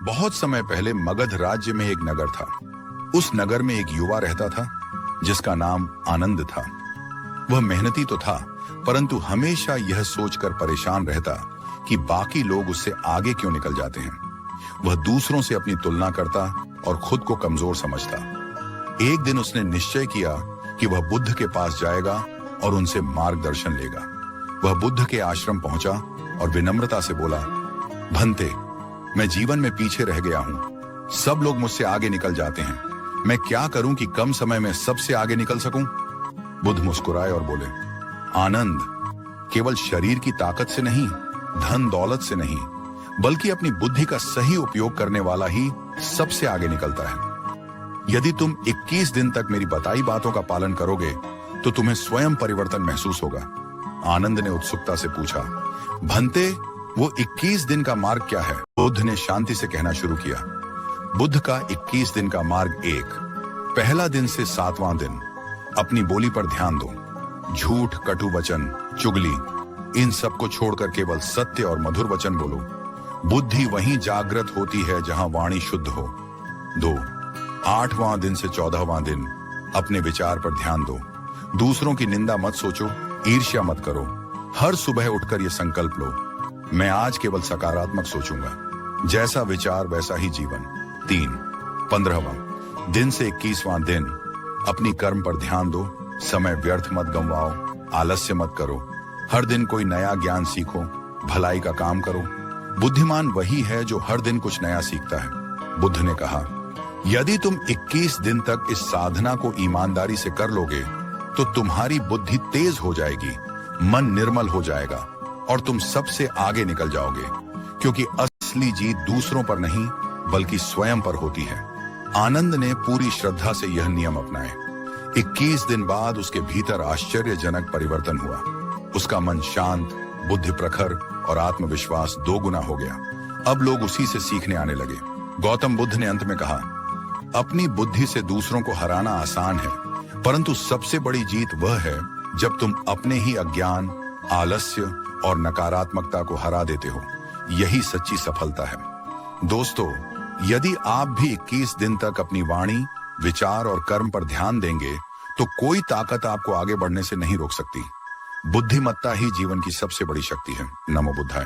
बहुत समय पहले मगध राज्य में एक नगर था। उस नगर में एक युवा रहता था जिसका नाम आनंद था। वह मेहनती तो था, परंतु हमेशा यह सोचकर परेशान रहता कि बाकी लोग उससे आगे क्यों निकल जाते हैं। वह दूसरों से अपनी तुलना करता और खुद को कमजोर समझता। एक दिन उसने निश्चय किया कि वह बुद्ध के पास जाएगा और उनसे मार्गदर्शन लेगा। वह बुद्ध के आश्रम पहुंचा और विनम्रता से बोला, भंते, मैं जीवन में पीछे रह गया हूं। सब लोग मुझसे आगे निकल जाते हैं। मैं क्या करूं कि कम समय में सबसे आगे निकल सकूं? बुद्ध मुस्कुराए और बोले, आनंद, केवल शरीर की ताकत से नहीं, धन दौलत से नहीं, बल्कि अपनी बुद्धि का सही उपयोग करने वाला ही सबसे आगे निकलता है। यदि तुम 21 दिन तक मेरी बताई बातों का पालन करोगे तो तुम्हें स्वयं परिवर्तन महसूस होगा। आनंद ने उत्सुकता से पूछा, भंते, वो 21 दिन का मार्ग क्या है? बुद्ध ने शांति से कहना शुरू किया, बुद्ध का 21 दिन का मार्ग 1, पहला दिन से 7वां दिन, अपनी बोली पर ध्यान दो। झूठ, कटु वचन, चुगली, इन सब को छोड़कर केवल सत्य और मधुर वचन बोलो। बुद्धि वहीं जागृत होती है जहां वाणी शुद्ध हो। 2, 8वां दिन से 14वां दिन, अपने विचार पर ध्यान दो। दूसरों की निंदा मत सोचो, ईर्ष्या मत करो। हर सुबह उठकर यह संकल्प लो, मैं आज केवल सकारात्मक सोचूंगा। जैसा विचार वैसा ही जीवन। 3, 15वां दिन से 21वां दिन, अपनी कर्म पर ध्यान दो। समय व्यर्थ मत गंवाओ, आलस्य मत करो। हर दिन कोई नया ज्ञान सीखो, भलाई का काम करो। बुद्धिमान वही है जो हर दिन कुछ नया सीखता है। बुद्ध ने कहा, यदि तुम 21 दिन तक इस साधना को ईमानदारी से कर लोगे तो तुम्हारी बुद्धि तेज हो जाएगी, मन निर्मल हो जाएगा और तुम सबसे आगे निकल जाओगे, क्योंकि असली जीत दूसरों पर नहीं बल्कि स्वयं पर होती है। आनंद ने पूरी श्रद्धा से यह नियम अपनाए। 21 दिन बाद उसके भीतर आश्चर्यजनक परिवर्तन हुआ। उसका मन शांत, बुद्धि प्रखर और आत्मविश्वास 2 गुना हो गया। अब लोग उसी से सीखने आने लगे। गौतम बुद्ध ने अंत में कहा, अपनी बुद्धि से दूसरों को हराना आसान है, परंतु सबसे बड़ी जीत वह है जब तुम अपने ही अज्ञान, आलस्य और नकारात्मकता को हरा देते हो। यही सच्ची सफलता है। दोस्तों, यदि आप भी 21 दिन तक अपनी वाणी, विचार और कर्म पर ध्यान देंगे तो कोई ताकत आपको आगे बढ़ने से नहीं रोक सकती। बुद्धिमत्ता ही जीवन की सबसे बड़ी शक्ति है। नमो बुद्धाय।